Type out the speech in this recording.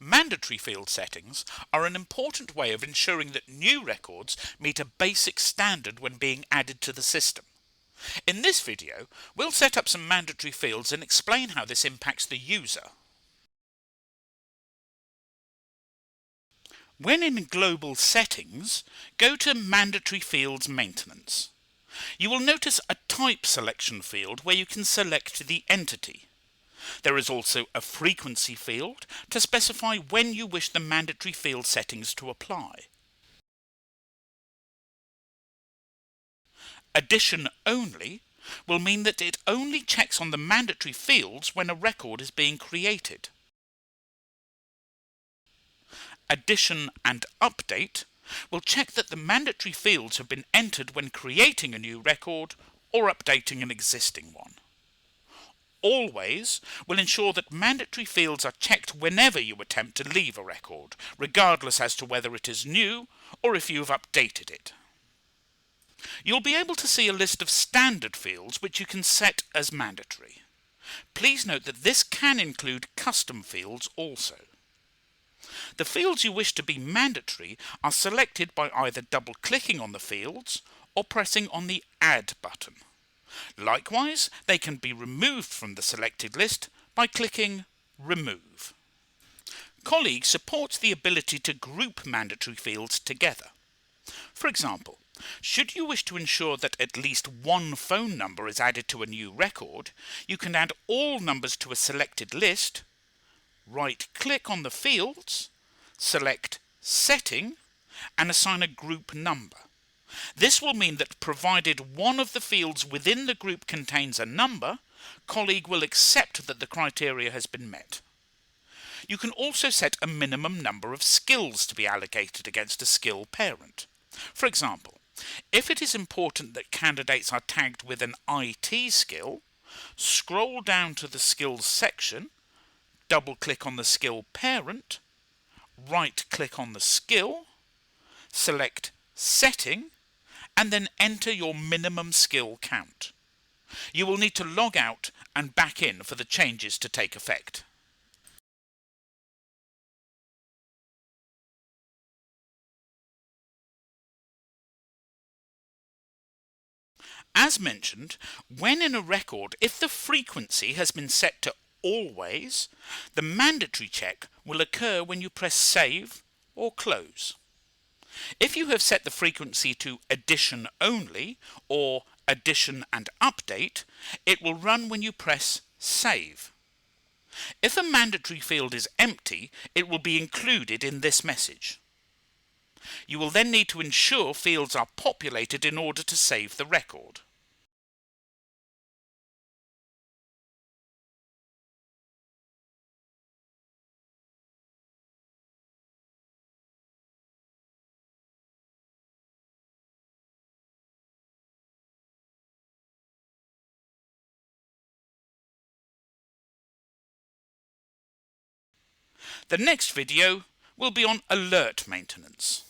Mandatory field settings are an important way of ensuring that new records meet a basic standard when being added to the system. In this video, we'll set up some mandatory fields and explain how this impacts the user. When in Global Settings, go to Mandatory Fields Maintenance. You will notice a Type selection field where you can select the entity. There is also a frequency field to specify when you wish the mandatory field settings to apply. Addition only will mean that it only checks on the mandatory fields when a record is being created. Addition and update will check that the mandatory fields have been entered when creating a new record or updating an existing one. Always will ensure that mandatory fields are checked whenever you attempt to leave a record, regardless as to whether it is new or if you have updated it. You'll be able to see a list of standard fields which you can set as mandatory. Please note that this can include custom fields also. The fields you wish to be mandatory are selected by either double-clicking on the fields or pressing on the Add button. Likewise, they can be removed from the selected list by clicking Remove. Colleague supports the ability to group mandatory fields together. For example, should you wish to ensure that at least one phone number is added to a new record, you can add all numbers to a selected list, right-click on the fields, select Setting, and assign a group number. This will mean that provided one of the fields within the group contains a number, Colleague will accept that the criteria has been met. You can also set a minimum number of skills to be allocated against a skill parent. For example, if it is important that candidates are tagged with an IT skill, scroll down to the skills section, double-click on the skill parent, right-click on the skill, select Setting, and then enter your minimum skill count. You will need to log out and back in for the changes to take effect. As mentioned, when in a record, if the frequency has been set to always, the mandatory check will occur when you press Save or Close. If you have set the frequency to addition only or addition and update, it will run when you press Save. If a mandatory field is empty, it will be included in this message. You will then need to ensure fields are populated in order to save the record. The next video will be on alert maintenance.